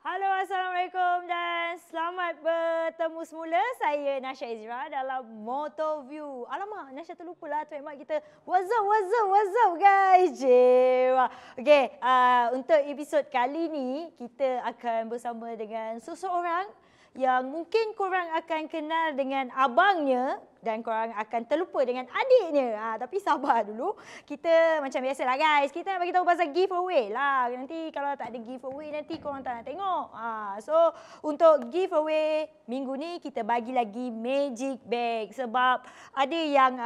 Halo, Assalamualaikum dan selamat bertemu semula. Saya Nasha Izra dalam Motoview. Alamak, Nasha terlupa lah trademark kita. What's up guys? Jewa. Okay, untuk episod kali ni, kita akan bersama dengan seseorang yang mungkin korang akan kenal dengan abangnya dan korang akan terlupa dengan adiknya. Tapi sabar dulu. Kita macam biasalah guys, kita nak bagi tahu pasal giveaway lah. Nanti kalau tak ada giveaway nanti korang tak nak tengok. So untuk giveaway minggu ni kita bagi lagi magic bag sebab ada yang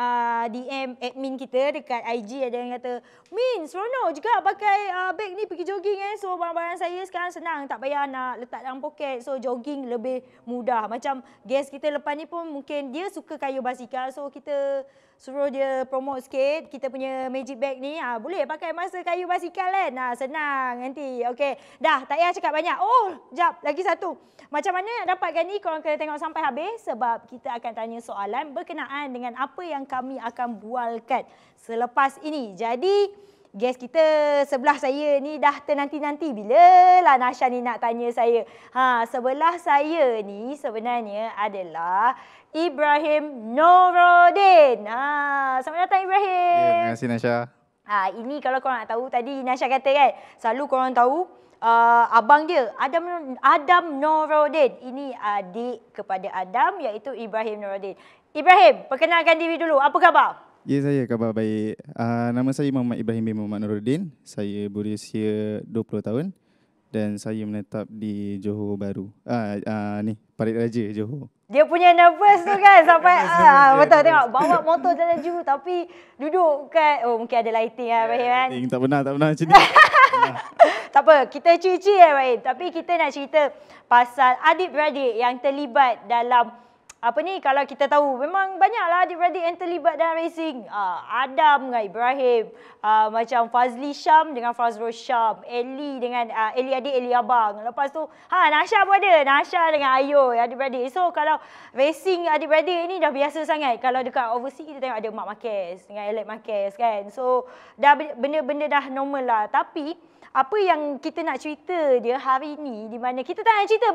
DM admin kita dekat IG, ada yang kata, "Min, seronok juga pakai bag ni pergi jogging So barang-barang saya sekarang senang, tak payah nak letak dalam poket. So jogging lebih mudah." Macam guest kita lepas ni pun mungkin dia suka kayu basikal, so kita suruh dia promote sikit kita punya magic bag ni. Boleh pakai masa kayu basikal kan? Senang nanti. Okey, dah tak payah cakap banyak. Oh, jap, lagi satu. Macam mana nak dapatkan ni? Korang kena tengok sampai habis sebab kita akan tanya soalan berkenaan dengan apa yang kami akan bualkan selepas ini. Jadi guest kita sebelah saya ni dah ternanti-nanti bila lah Nasha ni nak tanya saya. Sebelah saya ni sebenarnya adalah Ibrahim Nuruddin. Selamat datang Ibrahim. Ya, terima kasih Nasha. Ini kalau korang nak tahu, tadi Nasha kata kan, selalu korang tahu abang dia Adam Nuruddin. Ini adik kepada Adam iaitu Ibrahim Nuruddin. Ibrahim, perkenalkan diri dulu. Apa khabar? Ya, saya khabar baik. Nama saya Muhammad Ibrahim bin Muhammad Nuruddin. Saya berusia 20 tahun dan saya menetap di Johor Bahru. Ni Parit Raja, Johor. Dia punya nervous tu kan sampai betul tengok bawa motor dah laju tapi duduk kat mungkin ada lighting Ibrahim kan. Tak pernah macam ni. Tak apa, kita cuci Ibrahim. Tapi kita nak cerita pasal adik-beradik yang terlibat dalam apa ni, kalau kita tahu memang banyaklah adik-beradik yang terlibat dalam racing. Adam dengan Ibrahim, macam Fazli Syam dengan Fazrul Syam, Eli dengan Eli adik, Eli abang. Lepas tu Nasha pun ada, Nasha dengan Ayu adik-beradik. So kalau racing adik-beradik ni dah biasa sangat. Kalau dekat overseas kita tengok ada Mak Marquez dengan Alex Marquez kan. So dah benda-benda dah normal lah. Tapi apa yang kita nak cerita dia hari ni, di mana kita tak nak cerita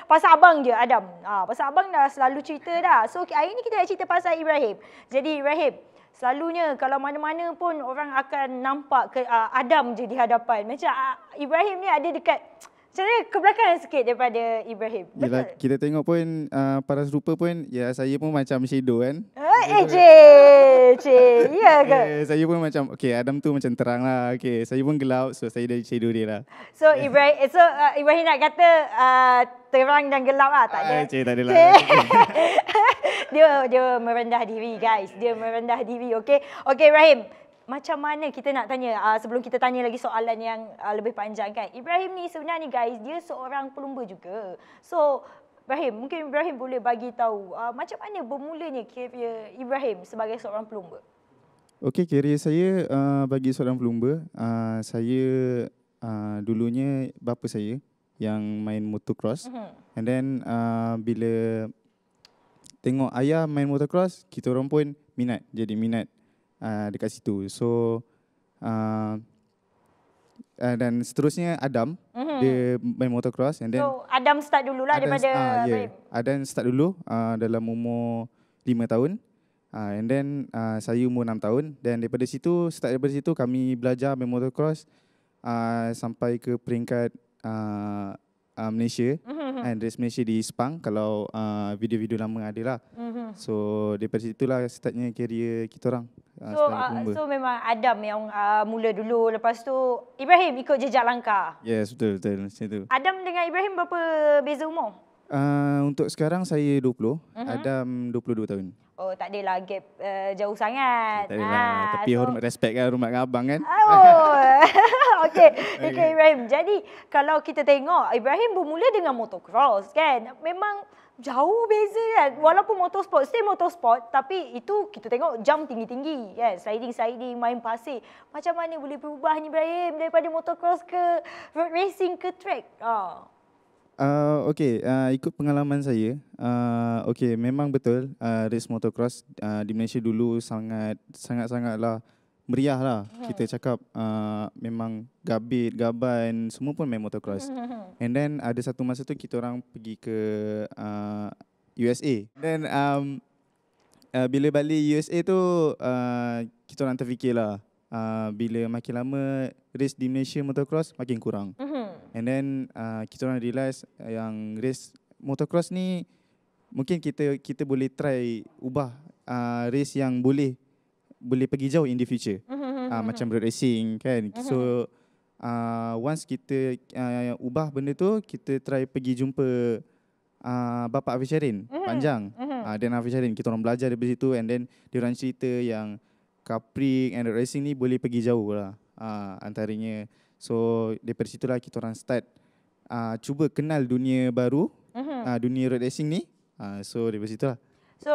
pasal abang dia Adam. Pasal abang dah selalu cerita dah. So hari ni kita nak cerita pasal Ibrahim. Jadi Ibrahim, selalunya kalau mana-mana pun orang akan nampak Adam je di hadapan. Macam Ibrahim ni ada dekat macam mana kebelakangan sikit daripada Ibrahim. Betul? Yelah, kita tengok pun paras rupa pun ya saya pun macam shadow kan. Ya ke? Saya pun macam Adam tu macam terang lah. Saya pun gelap, so saya dari shadow dia lah. So Ibrahim nak kata terang dan gelap lah, tak ada. Tak ada lah. Dia merendah diri guys. Dia merendah diri, okey. Okey Ibrahim, macam mana kita nak tanya sebelum kita tanya lagi soalan yang lebih panjang kan. Ibrahim ni sebenarnya guys, dia seorang pelumba juga. So Ibrahim, mungkin Ibrahim boleh bagi tahu macam mana bermulanya career Ibrahim sebagai seorang pelumba. Okey, career saya bagi seorang pelumba, saya dulunya bapa saya yang main motocross. And then bila tengok ayah main motocross, kita orang pun jadi minat dekat situ. So dan seterusnya Adam, dia main motocross. And then So Adam start dululah daripada Ibrahim. Adam start dulu dalam umur 5 tahun. And then saya umur 6 tahun. Dan daripada situ kami belajar main motocross sampai ke peringkat Malaysia. And race Malaysia di Sepang, kalau video-video lama ada lah. So daripada situlah startnya career kita orang. So memang Adam yang mula dulu, lepas tu Ibrahim ikut jejak langkah. Yes, betul macam tu. Adam dengan Ibrahim berapa beza umur? Untuk sekarang saya 20, Adam 22 tahun. Oh, tak adalah gap jauh sangat. Tak adalah, tapi respect kan, hormat dengan abang kan. Okey, Ibrahim. Jadi kalau kita tengok Ibrahim bermula dengan motocross kan, memang jauh beza kan. Walaupun motorsport, still motorsport, tapi itu kita tengok jump tinggi-tinggi kan, sliding, main pasir. Macam mana boleh berubah ni Ibrahim daripada motocross ke road racing ke track? Ikut pengalaman saya, memang betul race motocross di Malaysia dulu sangatlah meriah lah. Kita cakap memang gabit, gaban, semua pun main motocross. And then ada satu masa tu kita orang pergi ke USA. Then bila balik USA tu kita orang terfikir lah, bila makin lama race di Malaysia motocross makin kurang. And then kita orang realise yang race motocross ni mungkin kita boleh try ubah race yang boleh pergi jauh in the future. Macam road racing kan. So once kita ubah benda tu, kita try pergi jumpa bapa Hafiz Syarin Panjang. Dan Hafiz Syarin, kita orang belajar dari situ. And then dia orang cerita yang Capri and road racing ni boleh pergi jauh lah antaranya. So daripada situlah kita orang start cuba kenal dunia baru, dunia road racing ni. So daripada situlah. So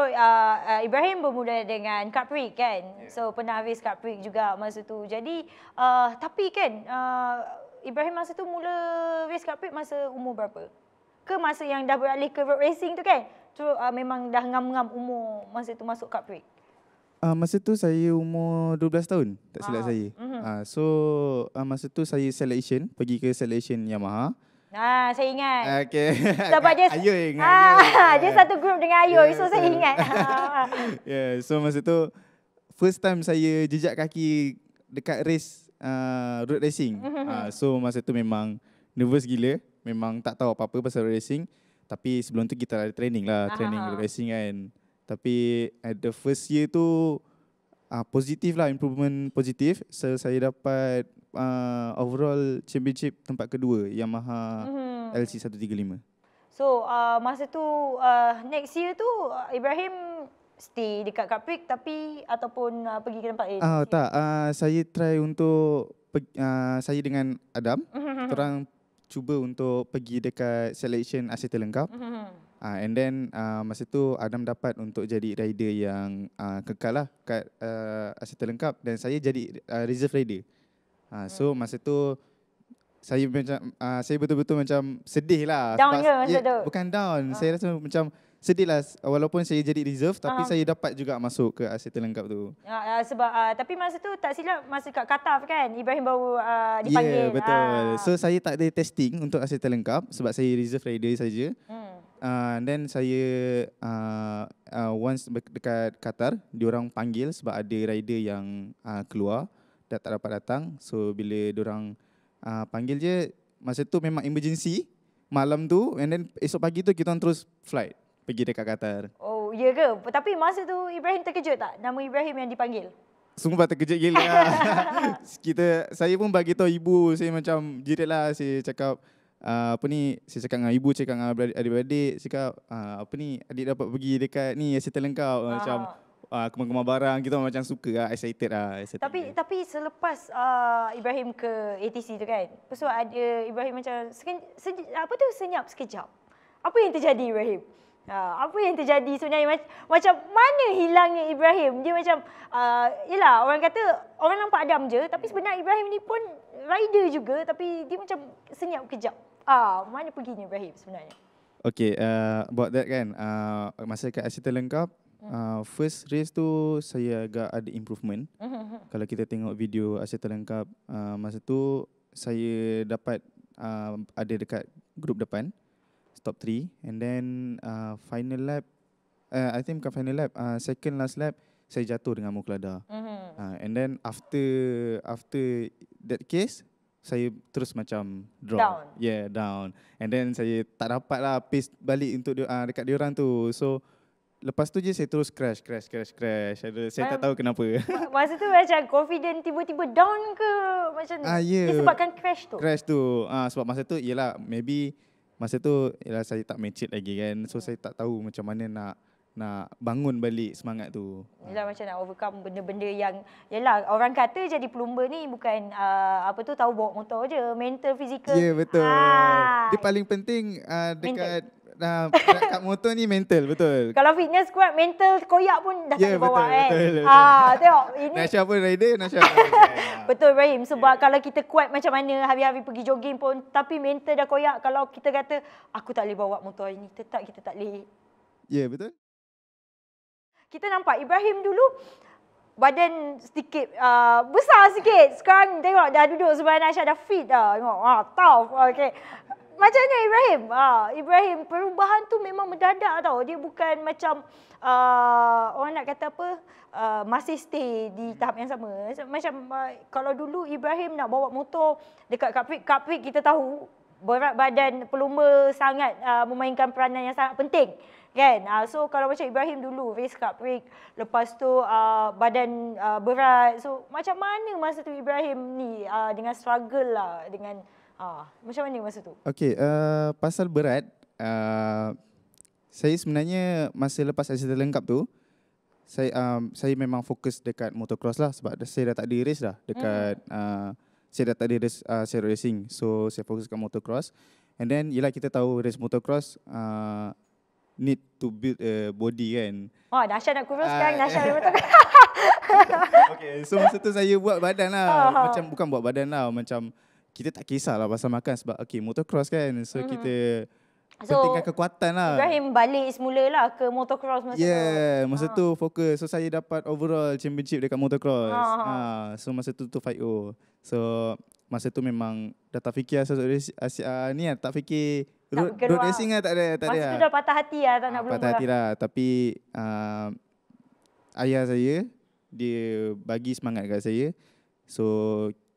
Ibrahim bermula dengan Capri kan. So pernah race Capri juga masa tu. Jadi tapi kan Ibrahim masa tu mula race Capri masa umur berapa? Ke masa yang dah beralih ke road racing tu kan? Tu memang dah ngam-ngam umur masa tu masuk Capri. Masa tu saya umur 12 tahun, tak silap saya. So masa tu saya selection, pergi ke selection Yamaha. Saya ingat. Okay. Sebab dia Ayu ingat. dia satu group dengan Ayu, so saya ingat. So masa tu first time saya jejak kaki dekat race road racing. So masa tu memang nervous gila, memang tak tahu apa-apa pasal road racing. Tapi sebelum tu kita ada training lah, training road racing kan. Tapi at the first year tu positif lah, improvement positif. So saya dapat overall championship tempat kedua Yamaha LC 135. So masa tu next year tu Ibrahim stay dekat Capri tapi ataupun pergi ke tempat lain? Tak, saya try untuk saya dengan Adam, orang cuba untuk pergi dekat selection Asia Terlengkap. And then masa tu Adam dapat untuk jadi rider yang kekal lah kat Asia Terlengkap, dan saya jadi reserve rider. So masa tu saya macam saya betul-betul macam sedih lah. Down ke masa tu? Bukan down, saya rasa macam sedih lah. Walaupun saya jadi reserve, tapi saya dapat juga masuk ke Asia Terlengkap tu. Sebab tapi masa tu tak silap masa kat Qatar kan, Ibrahim baru dipanggil. Ya, betul. So saya tak ada testing untuk Asia Terlengkap sebab saya reserve rider saja. Then saya once dekat Qatar, diorang panggil sebab ada rider yang keluar dah tak dapat datang. So bila diorang panggil je, masa tu memang emergency malam tu, and then esok pagi tu kita orang terus flight pergi dekat Qatar. Oh, ya ke? Tapi masa tu Ibrahim terkejut tak nama Ibrahim yang dipanggil? Sungguh terkejut gila lah. Saya pun bagi tahu ibu, saya macam jerit lah, saya cakap saya cakap dengan ibu, cakap dengan adik-adik, cakap apa ni, adik dapat pergi dekat ni Asia Terlengkap. Macam kemar-kemar barang, kita macam suka lah, excited lah. Tapi selepas Ibrahim ke ATC tu kan, lepas tu ada Ibrahim macam senyap sekejap. Apa yang terjadi Ibrahim? Apa yang terjadi sebenarnya? Macam mana hilangnya Ibrahim? Dia macam, yelah orang kata, orang nampak Adam je, tapi sebenarnya Ibrahim ni pun rider juga, tapi dia macam senyap kejap. Mana perginya Ibrahim sebenarnya? Okay, about that kan, masa kat Asia Terlengkap, first race tu saya agak ada improvement. Kalau kita tengok video Asia Terlengkap, masa tu saya dapat ada dekat grup depan, top 3. And then final lap, I think bukan final lap, second last lap saya jatuh dengan Muklada. And then after that case, saya terus macam drop. Down. Yeah, down. And then saya tak dapat lah pace balik untuk dekat diorang tu. So lepas tu je saya terus crash. Saya tak tahu kenapa. Masa tu macam confident tiba-tiba down ke? Macam disebabkan crash tu? Crash tu. Sebab masa tu ialah saya tak matured lagi kan. So saya tak tahu macam mana nak bangun balik semangat tu. Yelah, macam nak overcome benda-benda yang, yelah orang kata jadi plumber ni bukan tahu bawa motor je, mental, fizikal. Ya, betul. Dia paling penting dekat kat motor ni mental, betul. Kalau fitness kuat, mental koyak pun dah tak bawa kan. Betul. Tengok ini. Nasha pun rider, Nasha. Betul Ibrahim, sebab kalau kita kuat macam mana, hari-hari pergi jogging pun, tapi mental dah koyak, kalau kita kata aku tak boleh bawa motor ini, tetap kita tak boleh. Ya, betul. Kita nampak Ibrahim dulu badan sedikit besar sikit. Sekarang tengok dah duduk sebelah Nasha dah fit dah. Tengok, tough. Okay. Macam mana Ibrahim? Ibrahim, perubahan tu memang mendadak tau. Dia bukan macam orang nak kata apa, masih stay di tahap yang sama. Macam kalau dulu Ibrahim nak bawa motor dekat Cup Week kita tahu berat badan pelumba sangat memainkan peranan yang sangat penting. Kan? So kalau macam Ibrahim dulu race Cup Week, lepas tu badan berat. So macam mana masa tu Ibrahim ni dengan struggle lah dengan macam mana masa tu? Okay, pasal berat, saya sebenarnya masa lepas accident lengkap tu, saya memang fokus dekat motocross lah sebab saya dah tak ada race dah dekat, saya dah tak ada race serial racing. So saya fokus kat motocross. And then yelah kita tahu race motocross need to build a body kan. Nasha nak kurus sekarang, Nasha boleh motocross. Okay, so masa tu saya buat badan lah. Macam bukan buat badan lah, macam kita tak kisahlah pasal makan sebab okay motocross kan. So kita pentingkan kekuatan lah. Ibrahim balik semula lah ke motocross masa tu. Masa tu fokus. So saya dapat overall championship dekat motocross. So masa tu 5-0. So masa tu memang dah tak fikir ni lah, tak fikir road racing lah, tak ada. Masa tu dah patah hati lah, tak nak berlumba. Patah hati lah. Tapi ayah saya, dia bagi semangat kat saya. So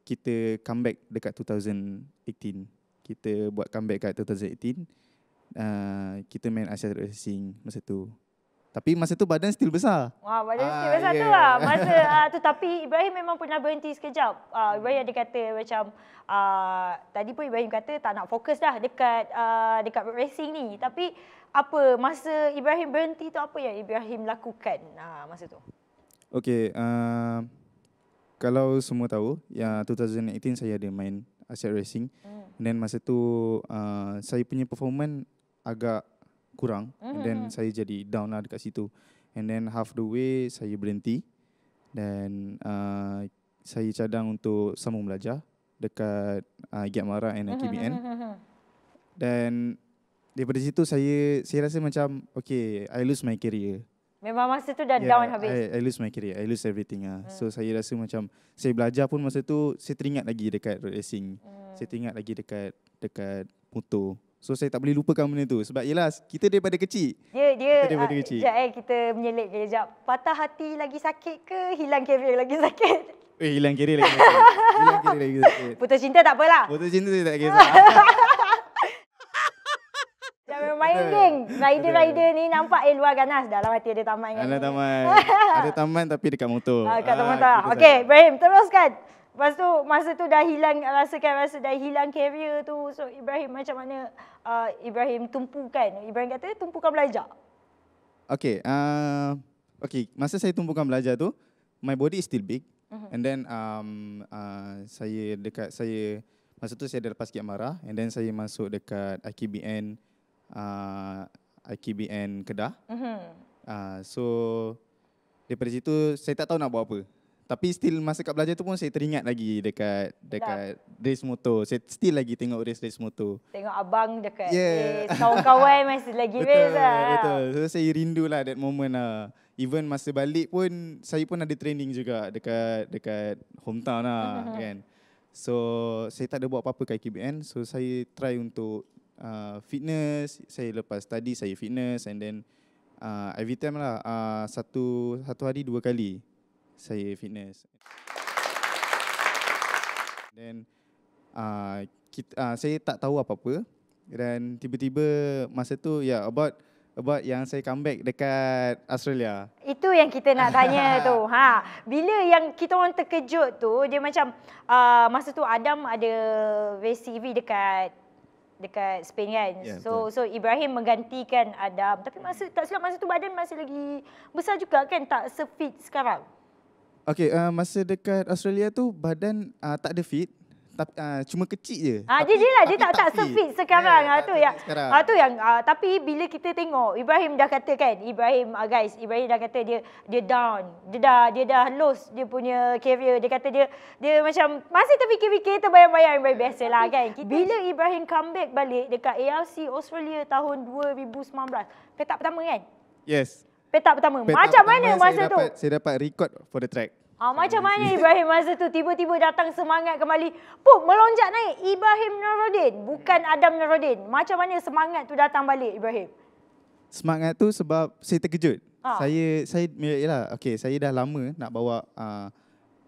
kita comeback dekat 2018. Kita buat comeback kat 2018. Kita main Asia Racing masa tu. Tapi masa tu badan still besar. Badan still besar tu lah. Masa tu tapi Ibrahim memang pernah berhenti sekejap. Ibrahim ada kata macam tadi pun Ibrahim kata tak nak fokus dah dekat road racing ni. Tapi apa masa Ibrahim berhenti tu, apa yang Ibrahim lakukan masa tu? Okay, kalau semua tahu, yang 2018 saya ada main Asia Racing. And then masa tu saya punya performance agak kurang. And then saya jadi down lah dekat situ. And then half the way saya berhenti. Dan saya cadang untuk sambung belajar dekat Giat Mara and KBN. Dan daripada situ saya rasa macam okay, I lose my career. Memang masa tu dah down habis. I lose my career. I lose everything lah. So saya rasa macam saya belajar pun masa tu saya teringat lagi dekat road racing. Saya teringat lagi dekat motor. So saya tak boleh lupakan benda tu sebab yelah kita daripada kecil. Dia daripada kecil. Kita menyelit kejap. Patah hati lagi sakit ke hilang career lagi sakit? Hilang career lagi sakit. Hilang career lagi sakit. Putus cinta tak apalah. Putus cinta saya tak kisah. Jangan main geng. Rider-rider ni nampak luar ganas. Dalam hati ada taman kan? Ada taman. Ada taman tapi dekat motor. Dekat motor. Okey, Ibrahim teruskan. Lepas tu masa tu dah rasa dah hilang career tu. So Ibrahim macam mana Ibrahim tumpukan? Ibrahim kata tumpukan belajar. Okay, masa saya tumpukan belajar tu, my body is still big. And then masa tu saya dah lepas Giat Mara. And then saya masuk dekat IKBN Kedah. So daripada situ saya tak tahu nak buat apa. Tapi still masa kat belajar tu pun saya teringat lagi dekat race motor. Saya still lagi tengok race motor. Tengok abang dekat race, kawan-kawan masih lagi race lah. Betul. So saya rindu lah that moment lah. Even masa balik pun saya pun ada training juga dekat hometown lah kan. So saya tak ada buat apa-apa kat IKBN. So saya try untuk fitness. Saya lepas study saya fitness and then every time lah satu hari 2 kali saya fitness. Then saya tak tahu apa-apa dan tiba-tiba masa tu about yang saya comeback dekat Australia. Itu yang kita nak tanya tu. Bila yang kita orang terkejut tu, dia macam masa tu Adam ada race CV dekat Spain kan. So Ibrahim menggantikan Adam. Tapi tak silap masa tu badan masih lagi besar juga kan, tak se-fit sekarang. Okay, masa dekat Australia tu badan tak ada fit, cuma kecil je. Dia tak se-fit sekarang. Tapi bila kita tengok Ibrahim dah kata kan, Ibrahim dah kata dia down. Dia dah lose dia punya career. Dia kata dia macam masih terfikir-fikir, terbayang-bayang biasalah kan. Bila Ibrahim comeback balik dekat ARC Australia tahun 2019, petak pertama kan? Yes. petak pertama. Petak Macam pertama mana masa tu? Saya dapat record for the track. Macam mana Ibrahim masa tu tiba-tiba datang semangat kembali, melonjak naik Ibrahim Nuruddin, bukan Adam Nuruddin. Macam mana semangat tu datang balik Ibrahim? Semangat tu sebab saya terkejut. Saya yalah, okay, saya dah lama nak bawa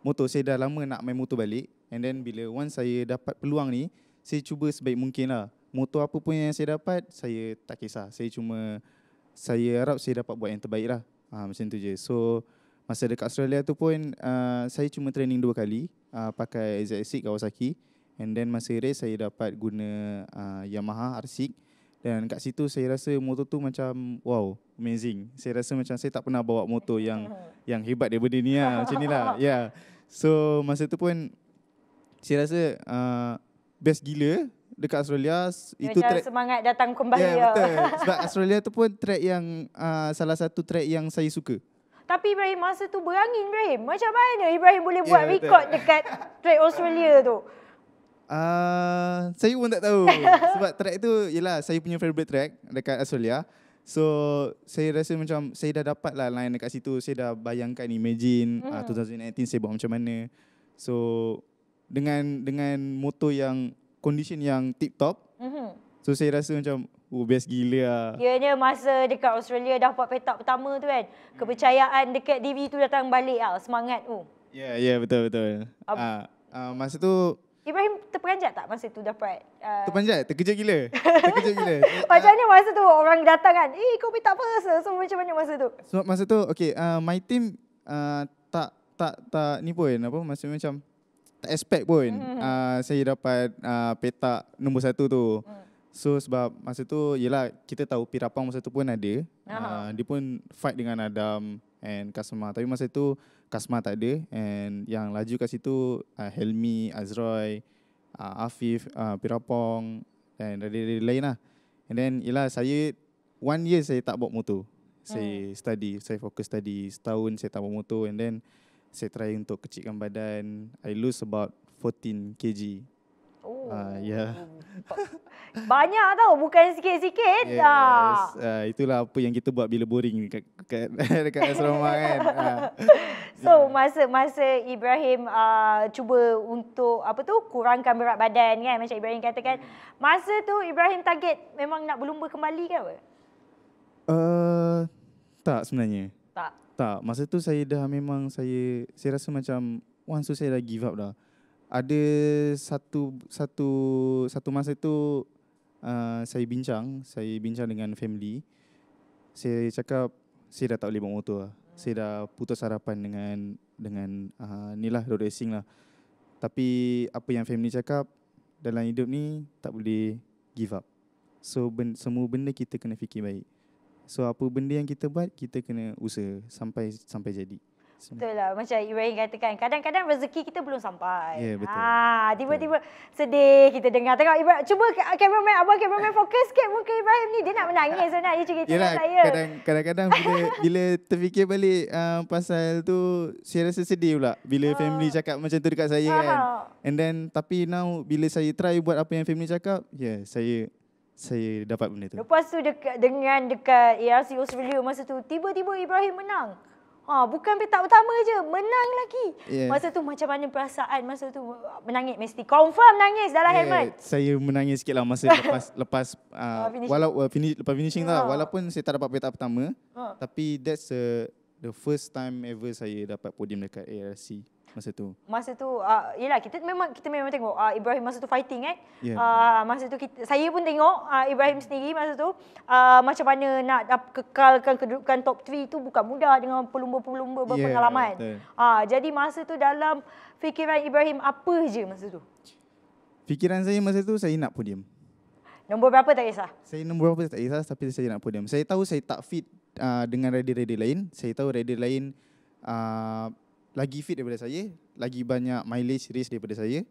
motor, saya dah lama nak main motor balik. And then bila once saya dapat peluang ni, saya cuba sebaik mungkin lah. Motor apa pun yang saya dapat, saya tak kisah. Saya harap saya dapat buat yang terbaik lah. Macam tu je. So masa dekat Australia tu pun saya cuma training 2 kali, pakai ZX6 Kawasaki. And then masa race saya dapat guna Yamaha R6. Dan kat situ saya rasa motor tu macam wow, amazing. Saya rasa macam saya tak pernah bawa motor yang hebat daripada ni lah. Macam ni lah. Yeah. So masa tu pun saya rasa best gila dekat Australia. Itu macam track semangat datang kembali. Ya, betul. Sebab Australia tu pun track yang salah satu track yang saya suka. Tapi Ibrahim masa tu berangin Ibrahim. Macam mana Ibrahim boleh buat betul. record dekat track Australia tu? Saya pun tak tahu. Sebab track tu yelah saya punya favorite track dekat Australia. So saya rasa macam saya dah dapat lah line dekat situ. Saya dah bayangkan, imagine 2019 saya buat macam mana. So dengan motor yang condition yang tip top. So saya rasa macam best gila lah. Kiranya masa dekat Australia dah dapat petak pertama tu kan, kepercayaan dekat diri tu datang balik lah, semangat tu. Ya, betul. Masa tu Ibrahim terperanjat tak masa tu dapat? terpanjat, terkejut gila. Macam mana masa tu orang datang kan, kau petak apa? So macam mana masa tu? So masa tu okay, my team tak ni pun apa, maksudnya macam tak expect pun saya dapat petak nombor 1 tu. So sebab masa tu yelah kita tahu Pirapang masa tu pun ada. Dia pun fight dengan Adam and Kasma. Tapi masa tu Kasma tak ada, and yang laju kat situ Helmi, Azroy, Afif, Pirapong dan radik-radik lain lah. And then yelah saya 1 year saya tak bawa motor. Saya study, saya fokus study. Setahun saya tak bawa motor, and then saya try untuk kecilkan badan. I lose about 14 kg. Banyak tau, bukan sikit-sikit. Yes. Itulah apa yang kita buat bila boring dekat asrama kan. So masa Ibrahim cuba untuk kurangkan berat badan kan, macam Ibrahim katakan, masa tu Ibrahim target memang nak berlumba kembali ke apa? Tak sebenarnya. Tak. Masa tu saya dah memang saya rasa macam once tu saya dah give up dah. Ada satu masa tu saya bincang dengan family. Saya cakap saya dah tak boleh bawa motor lah. Saya dah putus harapan dengan ni lah, road racing lah. Tapi apa yang family cakap, dalam hidup ni tak boleh give up. So semua benda kita kena fikir baik. So apa benda yang kita buat, kita kena usaha sampai jadi. Betul lah, macam Ibrahim katakan, kadang-kadang rezeki kita belum sampai. Ya, betul. Tiba-tiba sedih kita dengar. Tengok Ibrahim, cuba kameraman fokus sikit muka Ibrahim ni. Dia nak menangis sebenarnya cerita dengan saya. Kadang-kadang bila terfikir balik pasal tu, saya rasa sedih pula bila family cakap macam tu dekat saya kan. And then tapi now bila saya try buat apa yang family cakap, saya dapat benda tu. Lepas tu dekat ARC Australia masa tu, tiba-tiba Ibrahim menang. Bukan petak pertama je, menang lagi. Masa tu macam mana perasaan masa tu? Menangis mesti. Confirm nangis dalam helmet. Saya menangis sikit lah masa lepas finishing lah. Walaupun saya tak dapat petak pertama, tapi that's the first time ever saya dapat podium dekat ARC. Masa tu yelah kita memang tengok Ibrahim masa tu fighting kan. Masa tu saya pun tengok Ibrahim sendiri masa tu macam mana nak kekalkan kedudukan top 3 tu bukan mudah dengan pelumba-pelumba berpengalaman. Jadi masa tu dalam fikiran Ibrahim apa je masa tu? Fikiran saya masa tu saya nak podium. Nombor berapa tak kisah? Saya nombor berapa tak kisah, tapi saya nak podium. Saya tahu saya tak fit dengan rider-rider lain. Saya tahu rider lain lagi fit daripada saya, lagi banyak mileage race daripada saya.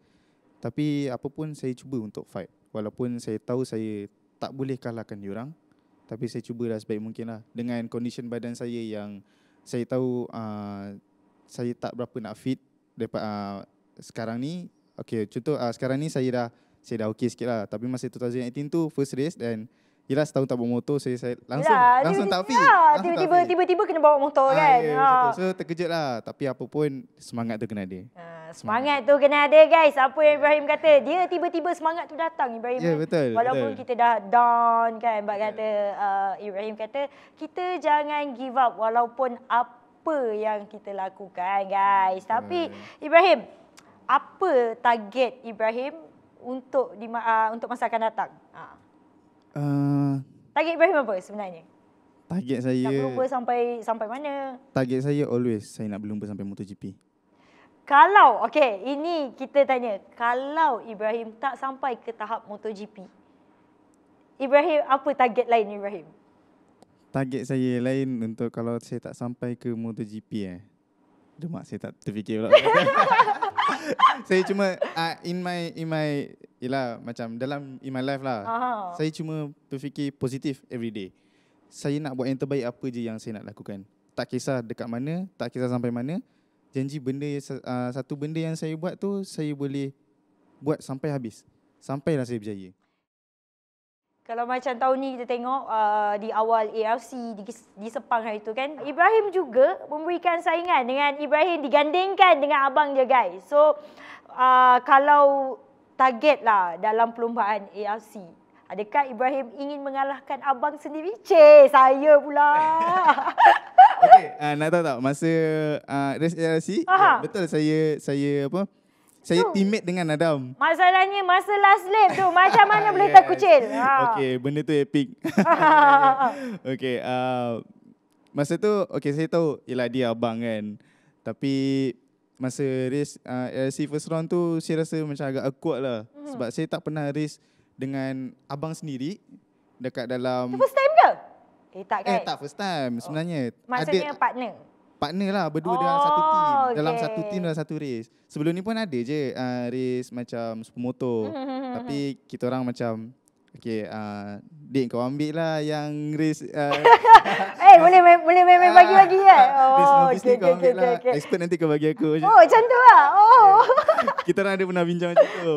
Tapi apa pun saya cuba untuk fight. Walaupun saya tahu saya tak boleh kalahkan diorang, tapi saya cubalah sebaik mungkin lah. Dengan condition badan saya yang saya tahu saya tak berapa nak fit sekarang ni. Okay, contoh sekarang ni saya dah okey sikit lah. Tapi masa 2018 tu first race, dan yelah setahun tak bawa motor, saya langsung Yelah, langsung tak fit. Tiba-tiba kena bawa motor kan. Ya, betul. So terkejut lah. Tapi apa pun semangat tu kena ada. Semangat tu kena ada guys. Apa yang Ibrahim kata, dia tiba-tiba semangat tu datang Ibrahim. Ya, betul. Walaupun betul. kita dah down kan. Kata Ibrahim kata, kita jangan give up walaupun apa yang kita lakukan guys. Tapi Ibrahim, apa target Ibrahim untuk untuk masa akan datang? Target Ibrahim apa sebenarnya? Target saya... Nak berlumba sampai mana? Target saya always, saya nak berlumba sampai MotoGP. Kalau, ini kita tanya. Kalau Ibrahim tak sampai ke tahap MotoGP, Ibrahim, apa target lain Ibrahim? Target saya lain untuk kalau saya tak sampai ke MotoGP Demak, saya tak terfikir pula. Saya cuma in my yelah macam in my life lah. Saya cuma berfikir positif every day. Saya nak buat yang terbaik apa je yang saya nak lakukan. Tak kisah dekat mana, tak kisah sampai mana. Janji satu benda yang saya buat tu saya boleh buat sampai habis. Sampailah saya berjaya. Kalau macam tahun ni kita tengok di awal AFC di Sepang hari tu kan, Ibrahim juga memberikan saingan dengan Ibrahim digandingkan dengan abang dia guys. So kalau target lah dalam perlombaan AFC, adakah Ibrahim ingin mengalahkan abang sendiri? Saya pula. Nak tahu tak masa race AFC, betul saya apa? Saya teammate dengan Adam. Masalahnya masa last lap tu macam mana boleh terkucil? Okey, benda tu epic. Okey, masa tu saya tahu ialah dia abang kan. Tapi masa race LC first round tu saya rasa macam agak awkward lah. Sebab saya tak pernah race dengan abang sendiri dekat dalam... Itu first time ke? Tak kan? Tak first time sebenarnya. Maksudnya partner lah, berdua dalam satu team. Dalam satu team dalam satu race. Sebelum ni pun ada je race macam supermoto. Tapi kita orang macam Dik kau ambil lah yang race boleh main bagi-bagi kan? Race novice ni kau ambil lah. Expert nanti kau bagi aku. Macam tu lah. Kita orang ada pernah bincang macam tu.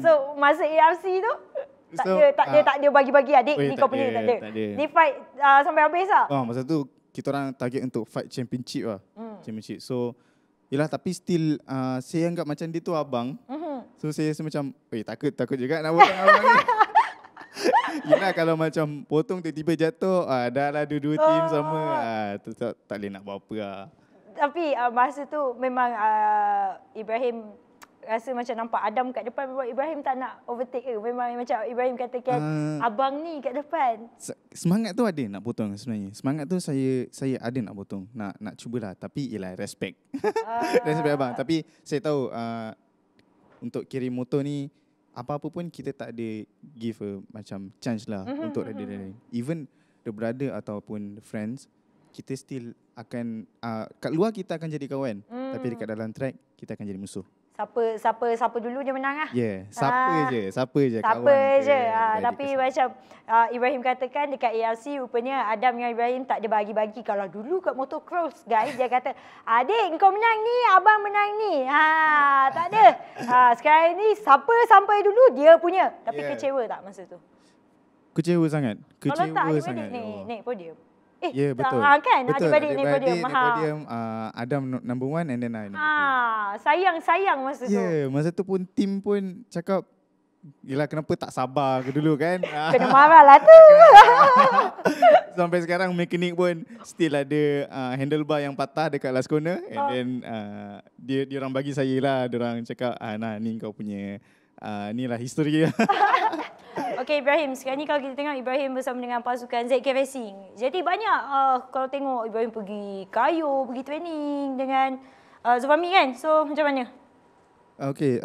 So masa AFC tu tak ada bagi-bagi adik ni kau punya, tak ada. Ni fight sampai habis lah. Masa tu kita orang target untuk fight championship lah. Championship. So yelah, tapi still saya anggap macam dia tu abang. So saya rasa macam takut juga nak potong abang ni. Yelah, kalau macam potong tiba-tiba jatuh, dah lah dua-dua team sama, tak boleh nak buat apa lah. Tapi masa tu memang Ibrahim rasa macam nampak Adam kat depan, memang Ibrahim tak nak overtake ke? Memang macam Ibrahim katakan abang ni kat depan. Semangat tu ada nak potong sebenarnya. Semangat tu saya ada nak potong, nak cubalah. Tapi ialah respect. Respect abang. Tapi saya tahu untuk kiri motor ni apa-apa pun kita tak ada give macam chance lah untuk rider-rider. Even the brother ataupun the friends, kita still akan kat luar kita akan jadi kawan. Tapi dekat dalam track kita akan jadi musuh. Siapa dulu dia menang lah. Siapa je kawan je. Tapi macam Ibrahim katakan dekat AFC rupanya Adam dengan Ibrahim tak ada bagi-bagi. Kalau dulu kat motocross guys, dia kata, adik kau menang ni, abang menang ni. Tak ada. Sekarang ni siapa sampai dulu dia punya. Tapi kecewa tak masa tu? Kecewa sangat. Kalau tak adik-adik naik podium. Ya, betul. Kan? Betul. Adik-adik naik podium. Adam number 1 and then I number 2. Sayang masa tu. Ya, masa tu pun tim pun cakap, yelah kenapa tak sabar ke dulu kan? Kena marah lah tu. Sampai sekarang mekanik pun still ada handlebar yang patah dekat last corner. And then dia orang bagi saya lah. Dia orang cakap, nah ni kau punya ni lah history lah. Okey Ibrahim, sekarang ni kalau kita tengok Ibrahim bersama dengan pasukan ZK Racing. Jadi banyak kalau tengok Ibrahim pergi kayu, pergi training dengan Zulfami kan? So macam mana? Okey,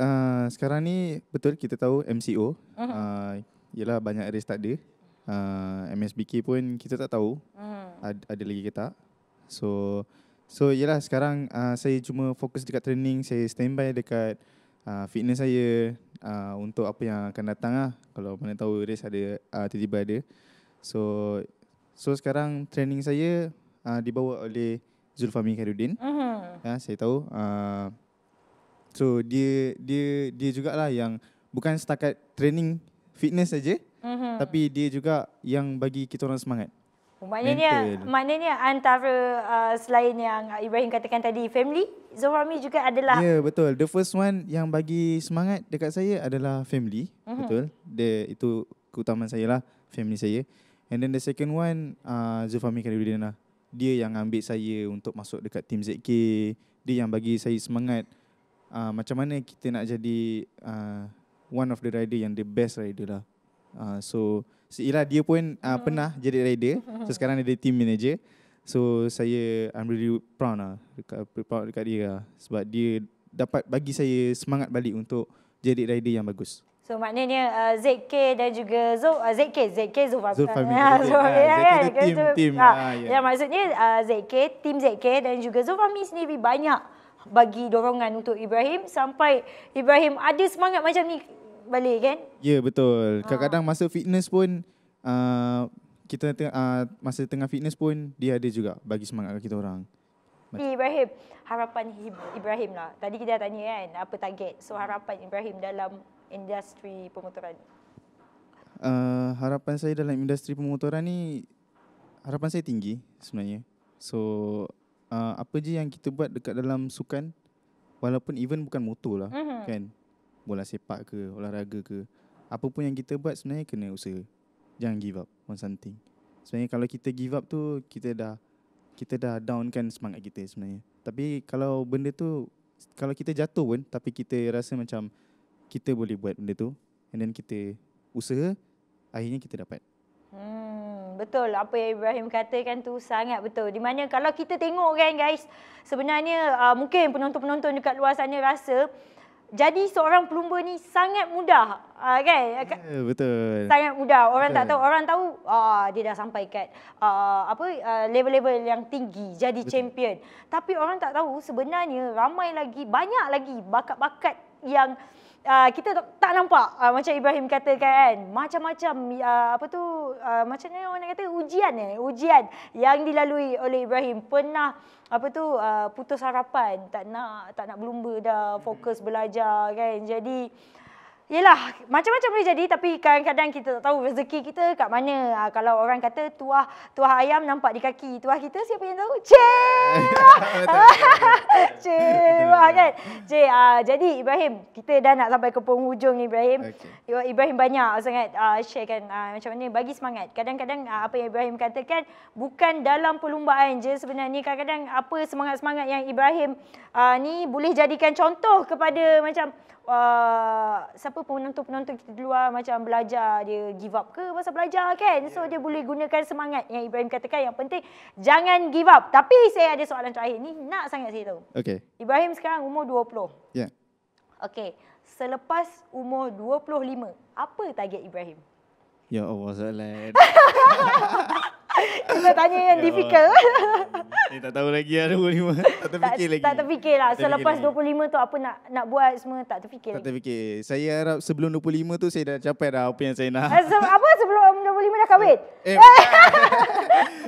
sekarang ni betul kita tahu MCO. Yelah banyak race tak ada. MSBK pun kita tak tahu ada lagi ke tak. So yelah sekarang saya cuma fokus dekat training. Saya standby dekat fitness saya untuk apa yang akan datang lah. Kalau mana tahu race ada tiba-tiba ada. So sekarang training saya dibawa oleh Zulfami Khairuddin. Saya tahu. So dia jugalah yang bukan setakat training fitness saja, Tapi dia juga yang bagi kita orang semangat. Maknanya antara selain yang Ibrahim katakan tadi, family, Zulfahmi juga adalah... Ya, betul. The first one yang bagi semangat dekat saya adalah family. Betul. Itu keutamaan saya lah, family saya. And then the second one, Zulfahmi Khairuddin lah. Dia yang ambil saya untuk masuk dekat tim ZK. Dia yang bagi saya semangat. Macam mana kita nak jadi one of the rider yang the best rider lah. So Ira dia pun pernah jadi rider. So sekarang dia team manager. So I'm really proud lah dekat dia lah. Sebab dia dapat bagi saya semangat balik untuk jadi rider yang bagus. So maknanya ZK dan juga ZK Zulfahmi. ZK team. Ya, maksudnya ZK, tim ZK dan juga Zulfahmi sendiri banyak bagi dorongan untuk Ibrahim sampai Ibrahim ada semangat macam ni balik kan? Ya, betul. Kadang-kadang masa fitness pun kita masa tengah fitness pun dia ada juga bagi semangat kat kita orang. Ibrahim, harapan Ibrahim lah. Tadi kita dah tanya kan apa target. So harapan Ibrahim dalam industri pemotoran. Harapan saya dalam industri pemotoran ni, harapan saya tinggi sebenarnya. So apa je yang kita buat dekat dalam sukan, walaupun even bukan motor lah, kan, bola sepak ke, olahraga ke, apa pun yang kita buat sebenarnya kena usaha. Jangan give up on something. Sebenarnya kalau kita give up tu, kita dah downkan semangat kita sebenarnya. Tapi kalau benda tu, kalau kita jatuh pun tapi kita rasa macam kita boleh buat benda tu, and then kita usaha, akhirnya kita dapat. Betul, apa yang Ibrahim katakan tu sangat betul. Di mana kalau kita tengok kan guys, sebenarnya mungkin penonton-penonton dekat luar sana rasa jadi seorang pelumba ni sangat mudah, kan? Ya, betul. Sangat mudah. Orang betul. Tak tahu, orang tahu dia dah sampai kat level-level yang tinggi, jadi betul. Champion. Tapi orang tak tahu sebenarnya ramai lagi, banyak lagi bakat-bakat yang kita tak nampak. Macam Ibrahim katakan kan, macam-macam macam mana orang nak kata, ujian yang dilalui oleh Ibrahim. Pernah putus harapan, tak nak berlumba dah, fokus belajar kan. Jadi yelah, macam-macam boleh jadi, tapi kadang-kadang kita tak tahu rezeki kita kat mana. Kalau orang kata tuah ayam nampak di kaki tuah kita, siapa yang tahu? Wah kan. Jadi Ibrahim, kita dah nak sampai ke penghujung ni Ibrahim. Okay. Ibrahim banyak sangat sharekan macam mana bagi semangat. Kadang-kadang apa yang Ibrahim katakan bukan dalam perlumbaan je sebenarnya. Kadang-kadang apa semangat-semangat yang Ibrahim ni boleh jadikan contoh kepada macam siapa penonton-penonton kita di luar, macam belajar dia give up ke pasal belajar kan. So dia boleh gunakan semangat yang Ibrahim katakan. Yang penting jangan give up. Tapi saya ada soalan terakhir ni, nak sangat saya tahu. Okay. Ibrahim sekarang umur 20. Ya. Yeah. Okay. Selepas umur 25, apa target Ibrahim? Ya Allah, soalan. Kita tanya yang difficult. Saya tak tahu lagi lah 25. Tak terfikir lagi. Tak terfikir lah. Selepas 25 tu apa nak buat semua tak terfikir lagi. Tak terfikir. Saya harap sebelum 25 tu saya dah capai dah apa yang saya nak. Apa sebelum 25 dah kahwin?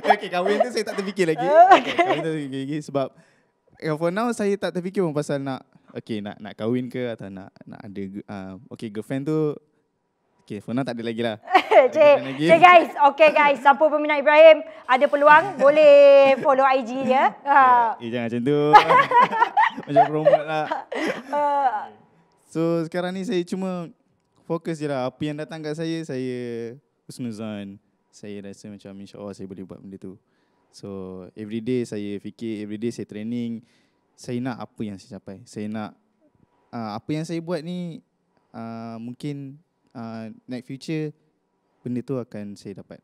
Okay, kahwin tu saya tak terfikir lagi. Kahwin tu terfikir lagi sebab for now saya tak terfikir pun pasal nak kahwin ke atau nak ada girlfriend tu. Okay, for now tak ada lagi lah. Guys, siapa peminat Ibrahim ada peluang boleh follow IG dia. Jangan macam tu. Macam promote lah. So sekarang ni saya cuma fokus je lah. Apa yang datang kat saya husnuzan. Saya rasa macam insyaAllah saya boleh buat benda tu. So everyday saya fikir, everyday saya training. Saya nak apa yang saya capai. Saya nak apa yang saya buat ni mungkin next future benda tu akan saya dapat.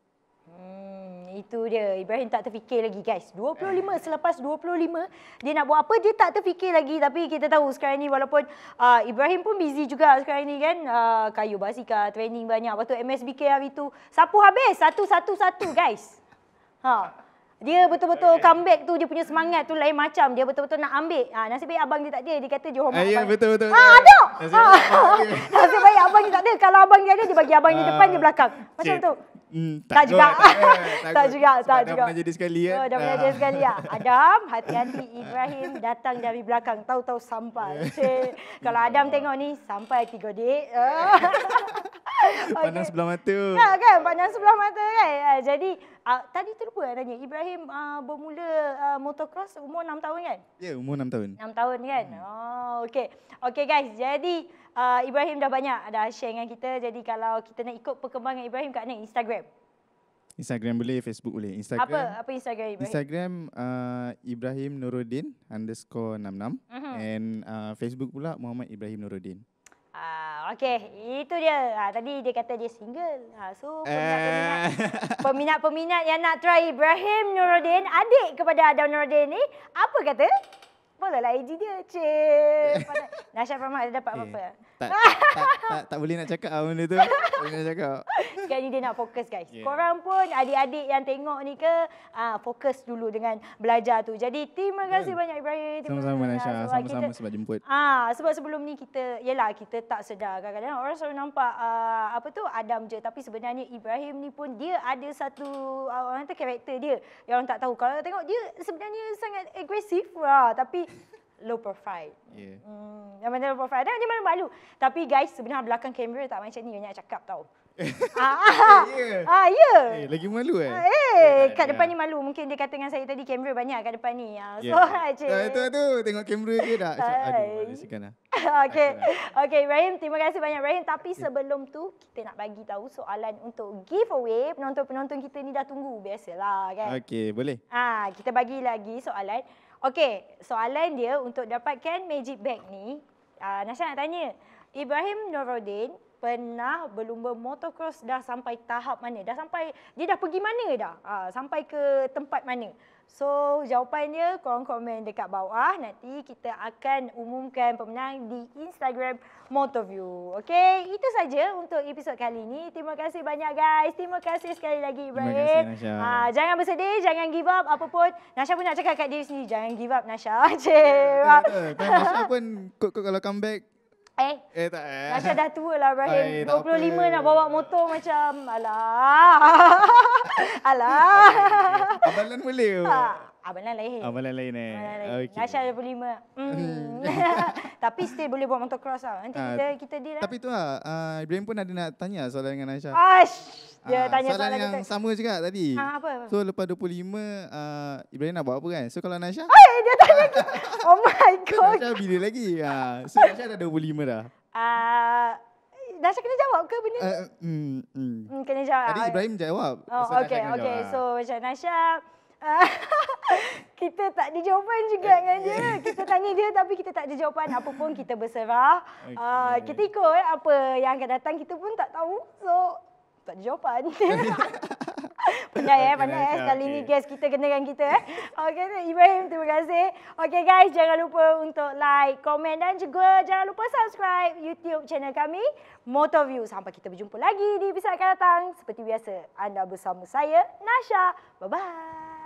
Itu dia. Ibrahim tak terfikir lagi guys. 25, selepas 25 dia nak buat apa dia tak terfikir lagi. Tapi kita tahu sekarang ni walaupun Ibrahim pun busy juga sekarang ni kan, kayu basikal, training banyak. Lepas tu MSBK hari tu sapu habis satu guys. Dia betul-betul comeback tu, dia punya semangat tu lain macam. Dia betul-betul nak ambil. Nasib baik abang dia tak ada. Dia kata dia hormat abang. Ya, betul. Ada! Nasib baik abang dia tak ada. Kalau abang dia ada, dia bagi abang dia depan, dia belakang. Macam tu. Tak juga. Tak juga. Dah pernah jadi sekali kan. Dah pernah jadi sekali ya. Adam, hati-hati Ibrahim datang dari belakang. Tahu-tahu sampai. Kalau Adam tengok ni, sampai 3 dik. Pandang sebelah mata. Kan, pandang sebelah mata kan. Jadi, tadi terlupa nak tanya, Ibrahim bermula motocross umur 6 tahun kan? Ya, umur 6 tahun. 6 tahun kan? Oh, okey. Okey guys, jadi Ibrahim dah banyak dah share dengan kita. Jadi kalau kita nak ikut perkembangan Ibrahim kat mana? Instagram? Instagram boleh, Facebook boleh. Instagram. Apa Instagram Ibrahim? Instagram Ibrahim Nuruddin _66 and Facebook pula Muhammad Ibrahim Nuruddin. Okey, itu dia. Tadi dia kata dia single. So peminat-peminat yang nak try Ibrahim Nuruddin, adik kepada Adam Nuruddin ni, apa kata? Follow lah IG dia. Nasha Pramak ada dapat apa-apa? Tak boleh nak cakap benda tu. Tak boleh nak cakap. Sekarang ni dia nak fokus guys. Korang pun adik-adik yang tengok ni ke, fokus dulu dengan belajar tu. Jadi terima kasih banyak Ibrahim. Sama-sama Nasha, sama-sama sebab jemput. Sebab sebelum ni kita tak sedar. Kadang-kadang orang selalu nampak Adam je, tapi sebenarnya Ibrahim ni pun dia ada satu orang kata karakter dia yang orang tak tahu. Kalau tengok dia sebenarnya sangat agresif tapi low profile. Yang mana low profile. Dia malu-malu. Tapi guys, sebenarnya belakang kamera tak macam ni, banyak cakap tau. Ya. Lagi malu kat depan ni malu. Mungkin dia kata dengan saya tadi kamera banyak kat depan ni. Tu tengok kamera dia dah. Aduh, malukan lah. Okey Ibrahim, terima kasih banyak Ibrahim. Tapi sebelum tu kita nak bagi tahu soalan untuk giveaway. Penonton-penonton kita ni dah tunggu, biasalah kan. Okey, boleh. Kita bagi lagi soalan. Okey, soalan dia untuk dapatkan magic bag ni. Nasha nak tanya, Ibrahim Nuruddin pernah berlumba motocross dah sampai tahap mana? Dia dah pergi mana dah? Sampai ke tempat mana? So, jawapannya korang komen dekat bawah. Nanti kita akan umumkan pemenang di Instagram Motoview. Okey, itu saja untuk episod kali ini. Terima kasih banyak guys. Terima kasih sekali lagi Ibrahim. Terima kasih Nasha. Jangan bersedih, jangan give up apa pun. Nasha pun nak cakap kat diri sendiri, jangan give up Nasha. Nasha pun kalau comeback. Tak Nasha dah tua lah Ibrahim. 25 nak bawa motor macam alah. Abalan boleh. Abalan lain. Abalan lain Okay. Nasha 25. Tapi still boleh buat motocross lah. Nanti kita deal lah. Tapi tu Ibrahim pun ada nak tanya soalan dengan Nasha. Dia tanya soalan yang sama juga tadi. Apa? So lepas 25 Ibrahim nak buat apa kan? So kalau Nasha dia tanya. Oh my god. Nasha bila lagi? So Nasha dah 25 dah. Nasha kena jawab ke benda ni? Kena jawab. Tadi Ibrahim jawab. Okay. So macam Nasha, kita tak ada jawapan juga dengan dia. Kita tanya dia tapi kita tak ada jawapan. Apa pun kita berserah. Kita ikut apa yang akan datang, kita pun tak tahu. So tak ada jawapan. Pandai sekali ni guys, kita kenakan kita Okay Ibrahim, terima kasih. Okay guys, jangan lupa untuk like, komen dan juga jangan lupa subscribe YouTube channel kami Motoview. Sampai kita berjumpa lagi di episod akan datang. Seperti biasa, anda bersama saya Nasha. Bye bye.